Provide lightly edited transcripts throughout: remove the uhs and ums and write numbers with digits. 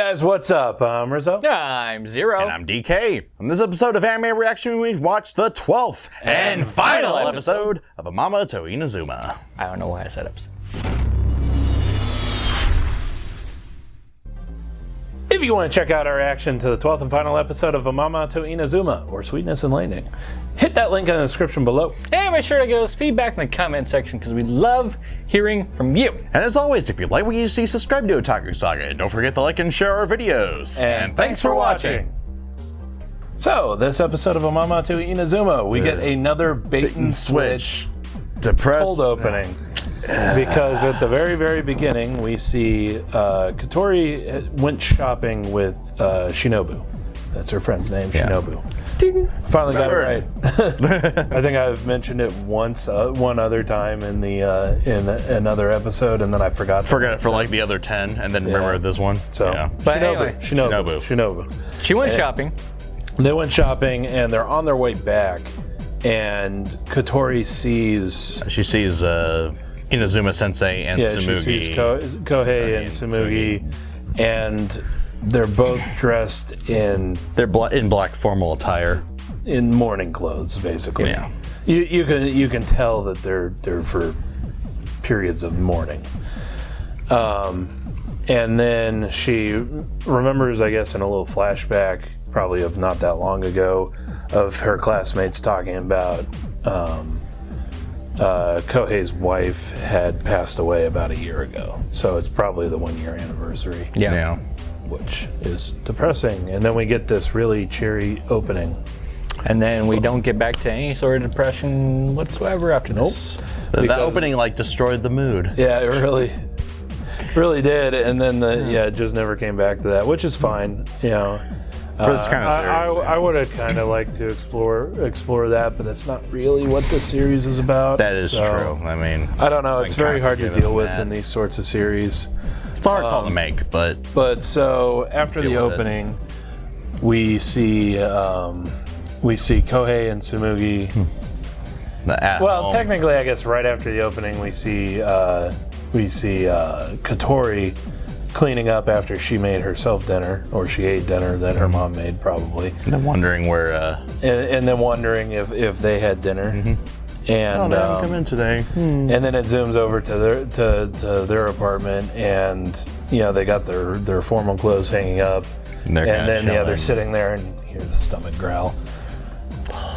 guys, what's up? I'm Rizzo. I'm Zero. And I'm DK. On this episode of Anime Reaction, we've watched the 12th and final episode of Amaama to Inazuma. I don't know why I said episode. If you want to check out our reaction to the 12th and final episode of Amaama to Inazuma, or Sweetness and Lightning, hit that link in the description below. And make sure to give us feedback in the comment section because we love hearing from you. And as always, if you like what you see, subscribe to Otaku Saga. And don't forget to like and share our videos. And thanks for watching. So, this episode of Amaama to Inazuma, we get another bait and switch depressed cold opening. Because at the very, very beginning, we see Katori went shopping with Shinobu. That's her friend's name, Shinobu. Ding. Finally got it right. I think I've mentioned it once, one other time in the in another episode, and then I forgot. Forgot it for like the other 10, and then remembered this one. So, But Shinobu, anyway. Shinobu. She went shopping. They went shopping, and they're on their way back, and Katori sees... She sees Inazuma Sensei and Tsumugi. She sees Kohei and Tsumugi, and they're both dressed in... They're in black formal attire. In morning clothes, basically. Yeah. You can tell that they're for periods of mourning. And then she remembers, I guess, in a little flashback, probably of not that long ago, of her classmates talking about Kohei's wife had passed away about a year ago. So it's probably the 1 year anniversary. Yeah. Which is depressing. And then we get this really cheery opening. And then we don't get back to any sort of depression whatsoever after this. That opening like destroyed the mood. Yeah, it really did. And then it just never came back to that, which is fine. You know, for this kind of series. I would have kind of liked to explore that, but that's not really what the series is about. That is true. I mean, I don't know. It's very hard to deal with in these sorts of series. It's a hard call to make, but so after the opening, we see Kohei and Tsumugi. Well, technically, I guess right after the opening, we see Katori cleaning up after she made herself dinner, or she ate dinner that her mom made, probably. And then wondering where. And then wondering if they had dinner. And they haven't come in today. And then it zooms over to their apartment, and they got their formal clothes hanging up, and then they're sitting there, and you hear the stomach growl,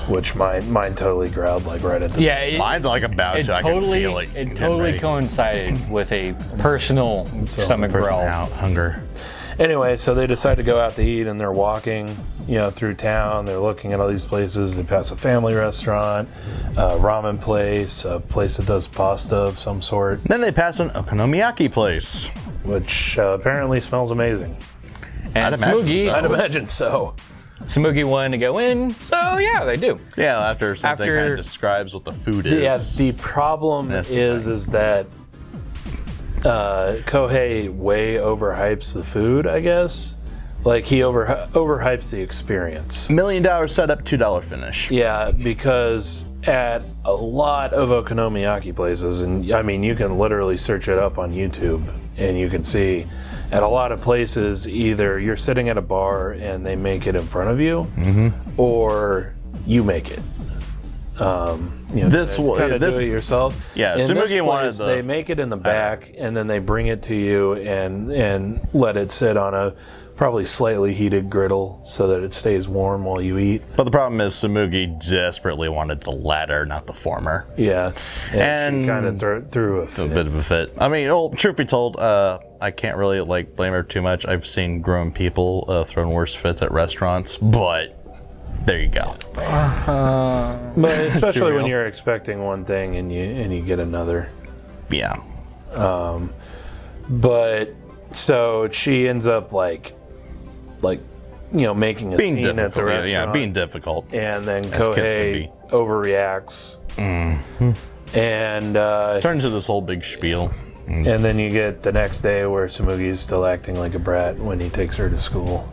which mine totally growled like right at the Yeah, mine's like about to. I can feel it. It totally coincided with a personal stomach growl. Hunger. Anyway, so they decide to go out to eat, and they're walking, through town. They're looking at all these places. They pass a family restaurant, a ramen place, a place that does pasta of some sort. Then they pass an okonomiyaki place, which apparently smells amazing. And I'd imagine so. Tsumugi wanted to go in, so yeah, they do. Yeah, after Sensei kind of describes what the food is. Yeah, the problem is that Kohei way overhypes the food, I guess. Like, he overhypes the experience. $1 million setup, $2 finish. Yeah, because at a lot of okonomiyaki places, and I mean, you can literally search it up on YouTube, and you can see at a lot of places, either you're sitting at a bar and they make it in front of you, or you make it. This do it yourself. Yeah, Tsumugi wanted they make it in the back, and then they bring it to you and let it sit on a probably slightly heated griddle so that it stays warm while you eat. But the problem is Tsumugi desperately wanted the latter, not the former. Yeah, and she kind of threw a bit of a fit. I mean, truth be told, I can't really blame her too much. I've seen grown people throwing worse fits at restaurants, but there you go. But especially when you're expecting one thing and you get another. Yeah. But so she ends up making a scene at the restaurant. Yeah, being difficult. And then Kohei overreacts. And turns into this whole big spiel. And then you get the next day where Tsumugi is still acting like a brat when he takes her to school.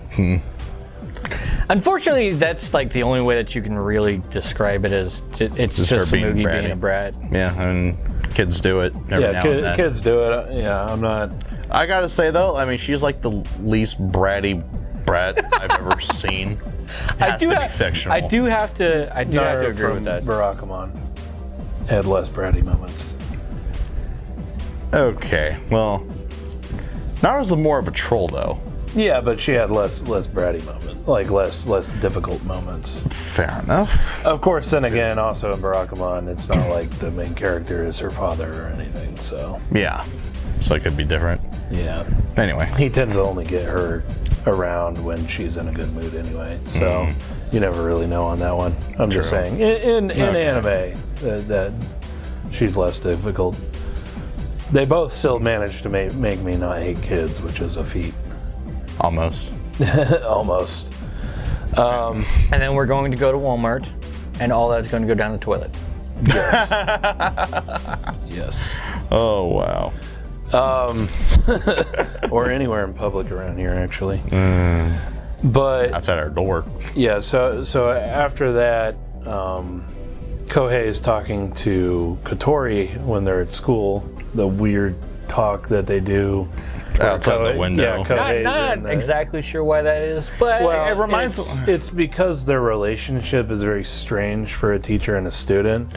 Unfortunately, that's the only way that you can really describe it, as it's just Tsumugi being a brat. Yeah, and kids do it every now and then. Kids do it. Yeah, I'm not I gotta say though, I mean, she's like the least bratty brat I've ever seen. It has to be fictional. I do have to agree with that. Barakamon had less bratty moments. Okay, well, Nara's more of a troll though. Yeah, but she had less bratty moments, like less difficult moments. Fair enough. Of course, then again, also in Barakamon, it's not like the main character is her father or anything. So Yeah, so it could be different. yeah, Anyway, he tends to only get her around when she's in a good mood anyway. So you never really know on that one. I'm just saying, in anime, that she's less difficult. They both still manage to make me not hate kids, which is a feat. almost. Almost. And then we're going to go to Walmart, and all that's going to go down the toilet. Yes. Oh wow. Or anywhere in public around here, actually. But Outside our door. yeah, so after that, Kohei is talking to Katori when they're at school. The weird talk that they do Outside the window. Yeah, Kohei's Not in the, exactly sure why that is, but Well, It reminds- it's because their relationship is very strange for a teacher and a student.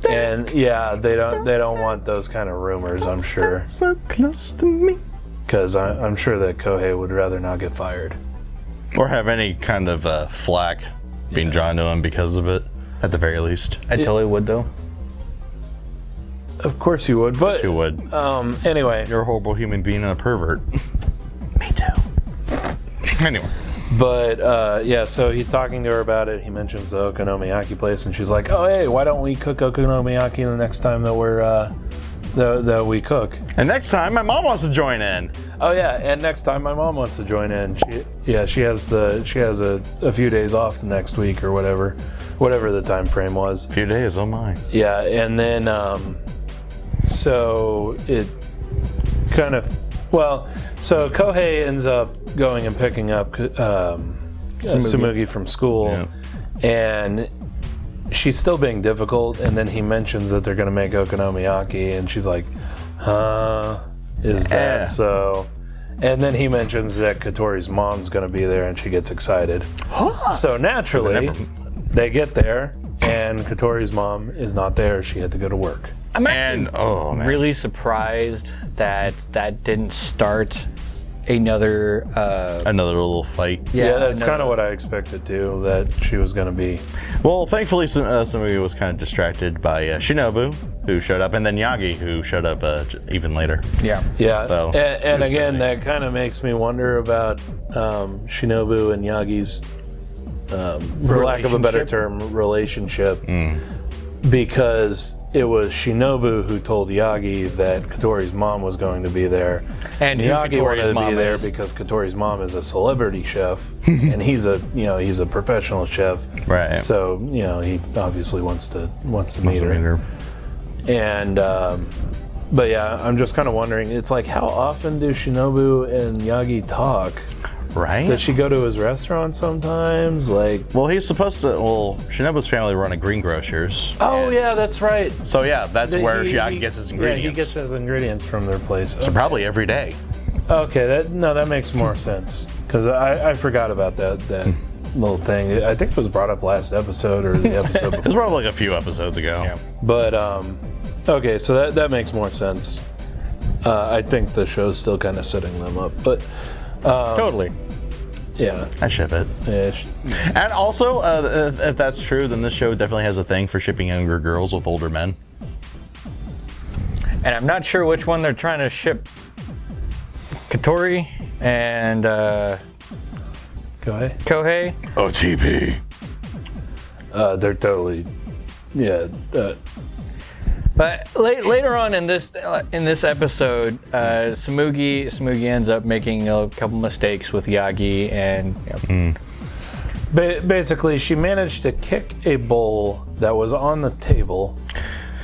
And yeah, they don't want those kind of rumors, I'm sure, So close to me. because I'm sure that Kohei would rather not get fired. Or have any kind of flack being drawn to him because of it, at the very least. I totally would though. Of course you would, but You would. Anyway, You're a horrible human being and a pervert. me too. Anyway. But yeah, so he's talking to her about it. He mentions the okonomiyaki place, and she's like, "Oh, hey, why don't we cook okonomiyaki the next time that we're that we cook?" And next time, my mom wants to join in. Oh yeah, and next time my mom wants to join in. She has a few days off the next week or whatever the time frame was. A few days, oh my. Yeah, and then so it kind of so Kohei ends up going and picking up Tsumugi from school, and she's still being difficult. And then he mentions that they're going to make okonomiyaki, and she's like, "Huh? Is that so?" And then he mentions that Katori's mom's going to be there, and she gets excited. So naturally, they get there, and Katori's mom is not there. She had to go to work. I'm actually Oh man. really surprised that didn't start another. Another little fight. Yeah, that's another- kind of what I expected too, that she was going to be. Well, thankfully, somebody was kind of distracted by Shinobu, who showed up, and then Yagi, who showed up even later. Yeah. Yeah, So, and he was again, busy. that kind of makes me wonder about Shinobu and Yagi's, for lack of a better term, relationship. Because it was Shinobu who told Yagi that Katori's mom was going to be there. And who Yagi Katori's wanted to be mom there is. because Katori's mom is a celebrity chef, and he's a professional chef. Right. So he obviously wants to meet her. And but yeah, I'm just kind of wondering. It's like, how often do Shinobu and Yagi talk? Right? Does she go to his restaurant sometimes? Like, Well, he's supposed to. Well, Shinobu's family run a greengrocers. oh yeah, that's right. So yeah, that's where He- Yagi gets his ingredients. Yeah, he gets his ingredients from their place. So probably every day. Okay, that makes more sense, because I forgot about that little thing. I think it was brought up last episode or the episode It was before. probably like a few episodes ago. Yeah. But okay, so that makes more sense. I think the show's still kind of setting them up, but Totally. yeah. I ship it. And also, if that's true, then this show definitely has a thing for shipping younger girls with older men. And I'm not sure which one they're trying to ship. Katori and Go ahead. Kohei. OTP. They're totally, yeah. But later on in this episode, Tsumugi ends up making a couple mistakes with Yagi, and Basically, she managed to kick a bowl that was on the table.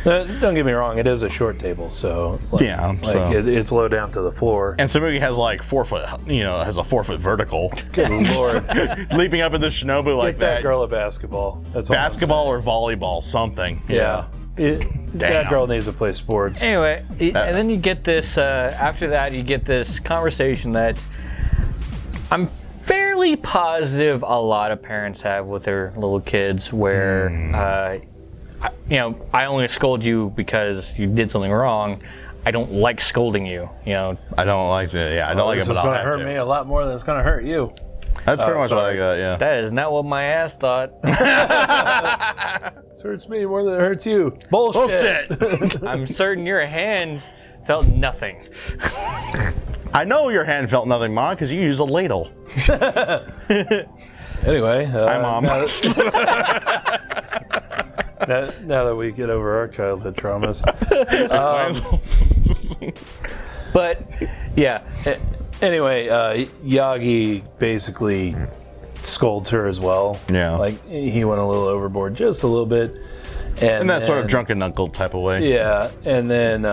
Don't get me wrong; it is a short table, so it's low down to the floor. And Tsumugi has like 4 foot, has a 4 foot vertical. Good lord! Leaping up into Shinobu like Get that that. girl a basketball. That's all I'm Basketball or volleyball, something. saying. Yeah. that girl needs to play sports. Anyway, and then you get this, after that, you get this conversation that I'm fairly positive a lot of parents have with their little kids where, I only scold you because you did something wrong. I don't like scolding you, I don't like it. Yeah, I don't like it, but I'll have to. It's going to hurt me a lot more than it's going to hurt you. That's pretty much what I got, yeah. That is not what my ass thought. It hurts me more than it hurts you. Bullshit. I'm certain your hand felt nothing. I know your hand felt nothing, Mom, because you use a ladle. Anyway. Hi, Mom. Now that we get over our childhood traumas. But, yeah. Anyway, Yagi basically scolds her as well. Yeah. Like, he went a little overboard just a little bit. In that sort of drunken uncle type of way. Yeah, and then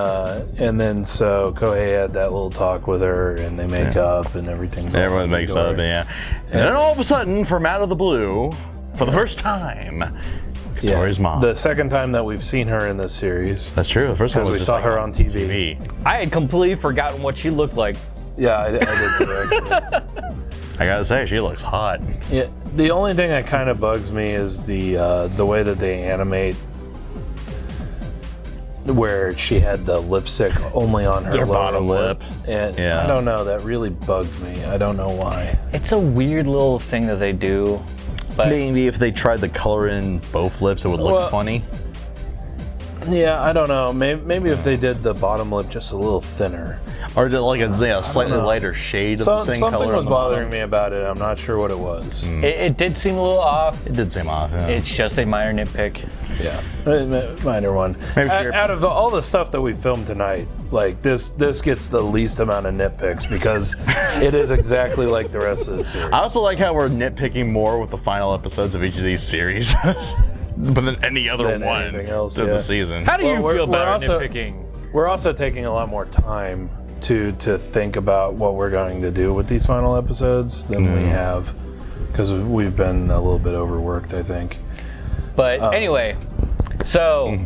so Kohei had that little talk with her, and they make up, and everything's all Everyone makes up, yeah. And then all of a sudden, from out of the blue, for the first time, Katori's mom. The second time that we've seen her in this series. That's true. The first time we was saw her on TV. I had completely forgotten what she looked like. Yeah, I did too. Actually. I gotta say, she looks hot. Yeah, the only thing that kind of bugs me is the way that they animate, where she had the lipstick only on her bottom lip. And I don't know, that really bugged me. I don't know why. It's a weird little thing that they do. But Maybe if they tried to color in both lips, it would look funny. Yeah, I don't know. Maybe if they did the bottom lip just a little thinner. Or did like a slightly lighter shade of the same color. Something was bothering me about it. I'm not sure what it was. it did seem a little off. It did seem off, yeah. It's just a minor nitpick. Yeah, minor one. Out of all the stuff that we filmed tonight, like this gets the least amount of nitpicks because it is exactly like the rest of the series. I also like how we're nitpicking more with the final episodes of each of these series but than any other one else, of the season. How do you feel about nitpicking? We're also taking a lot more time to think about what we're going to do with these final episodes than we have, because we've been a little bit overworked, I think. But anyway, so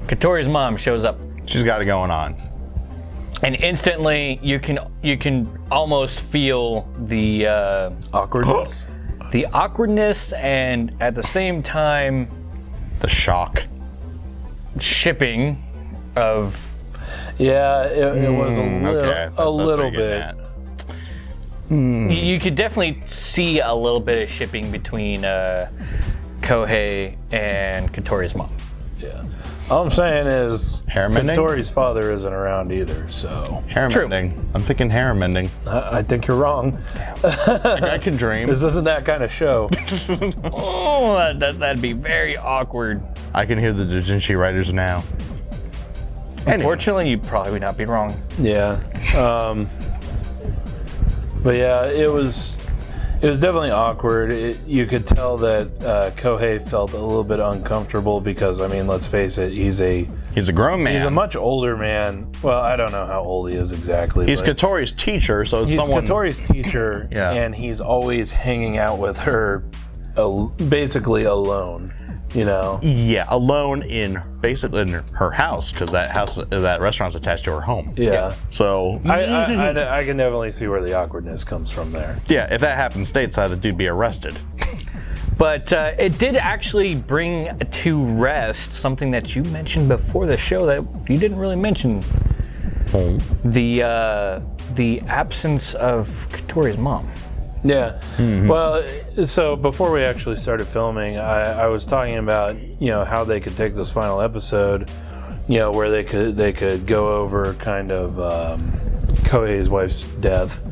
Katori's mom shows up. She's got it going on. And instantly you can almost feel the Awkwardness. the awkwardness, and at the same time The shock. shipping of Yeah, it was a little bit. At. You could definitely see a little bit of shipping between Kohei and Katori's mom. Yeah. All I'm saying is Hair mending? Katori's father isn't around either, so Hair True. mending. I'm thinking hair mending. I think you're wrong. I can dream. This isn't that kind of show. Oh, that'd be very awkward. I can hear the djinshi writers now. Unfortunately, you'd probably not be wrong. Yeah. But yeah, it was definitely awkward. You could tell that Kohei felt a little bit uncomfortable because, I mean, let's face it, he's a grown man. He's a much older man. Well, I don't know how old he is exactly. He's Katori's teacher, so it's he's someone... Katori's teacher, Yeah. and he's always hanging out with her, basically alone. You know? Yeah, alone in basically in her house, because that restaurant's attached to her home. Yeah. So I can definitely see where the awkwardness comes from there. yeah, if that happened stateside, the dude'd be arrested. But it did actually bring to rest something that you mentioned before the show that you didn't really mention. The absence of Katori's mom. Yeah. Well, so before we actually started filming, I was talking about, how they could take this final episode, where they could go over kind of Kohei's wife's death,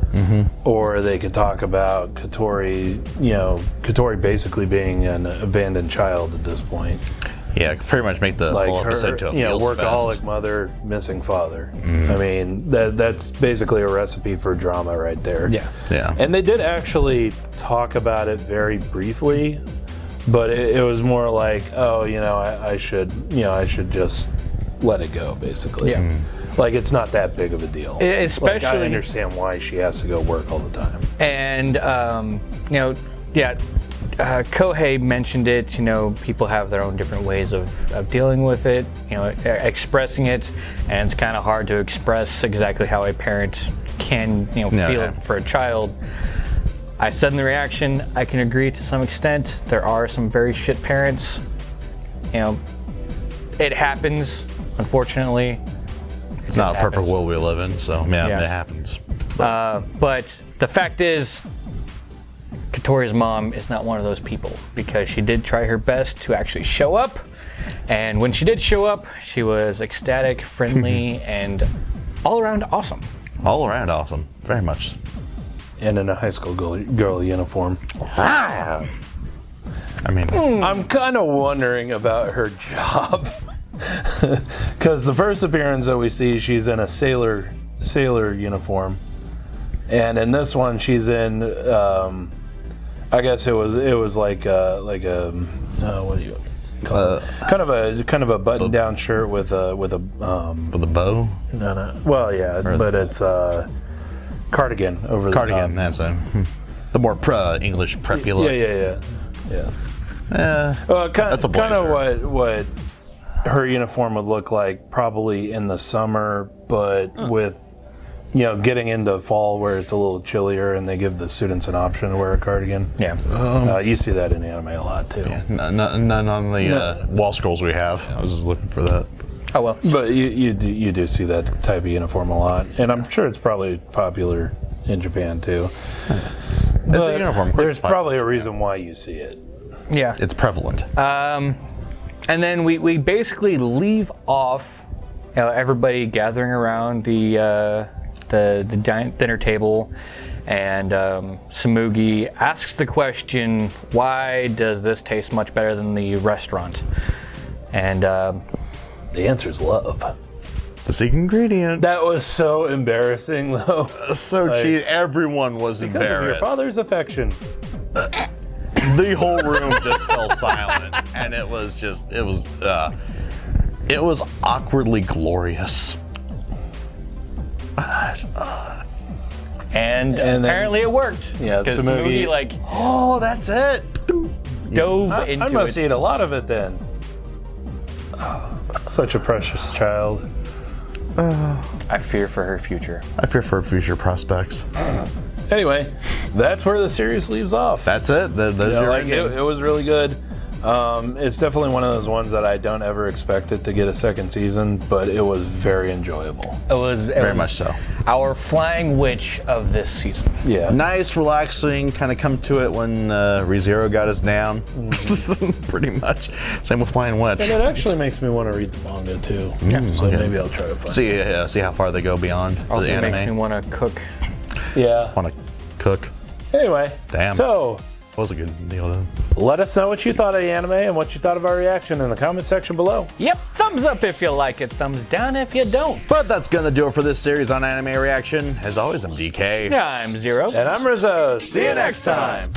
or they could talk about Katori basically being an abandoned child at this point. Yeah, pretty much make the whole episode to a feels workaholic fest. mother, missing father. I mean, that's basically a recipe for drama right there. Yeah. And they did actually talk about it very briefly, but it was more like, I should just let it go, basically. Yeah. Like, it's not that big of a deal. Especially, I understand why she has to go work all the time. And Kohei mentioned it. You know, people have their own different ways of dealing with it. You know, expressing it, and it's kind of hard to express exactly how a parent can, feel for a child. I said in the reaction, I can agree to some extent. There are some very shit parents. You know, it happens. Unfortunately, it's not a perfect world we live in, so yeah. It happens. But the fact is, Katori's mom is not one of those people, because she did try her best to actually show up, and when she did show up, she was ecstatic, friendly, and all around awesome. All around awesome, very much. And in a high school girl uniform. I mean, I'm kind of wondering about her job, because the first appearance that we see, she's in a sailor uniform, and in this one, she's in. I guess it was like a what do you call it? Kind of a button down shirt with a bow. No. Well, yeah, but it's cardigan over the cardigan. top. That's the more English preppy look. Yeah. That's a blazer. Kind of what her uniform would look like, probably in the summer, but with. Getting into fall where it's a little chillier and they give the students an option to wear a cardigan. Yeah. You see that in anime a lot too. Yeah, none on the wall scrolls we have. I was just looking for that. Oh well. But you do see that type of uniform a lot, and I'm sure it's probably popular in Japan too. It's a uniform. There's probably a reason why you see it. Yeah. It's prevalent. And then we basically leave off, everybody gathering around the dinner table, and Samugi asks the question, why does this taste much better than the restaurant? And the answer is love. The secret ingredient. That was so embarrassing, though. So cheap. Everyone was because embarrassed. Of your father's affection. The whole room just fell silent, and it was awkwardly glorious. And apparently it worked. Yeah, because Samugi oh, that's it. Dove into it. I must eat a lot of it then. Such a precious child. I fear for her future. I fear for her future prospects. Anyway, that's where the series leaves off. That's it. It was really good. It's definitely one of those ones that I don't ever expect it to get a second season, but it was very enjoyable. It was very much so. Our flying witch of this season. Yeah. Nice, relaxing, kind of come to it when ReZero got us down. Pretty much. Same with Flying Witch. And it actually makes me want to read the manga too. So maybe I'll try to find it. See how far they go beyond also the anime. Makes me want to cook. Yeah. Want to cook. Anyway. Damn. So. Was a good deal though. Let us know what you thought of the anime and what you thought of our reaction in the comment section below. Yep, thumbs up if you like it, thumbs down if you don't. But that's gonna do it for this series on Anime Reaction. As always, I'm DK. I'm Zero. And I'm Rizzo. See you next time.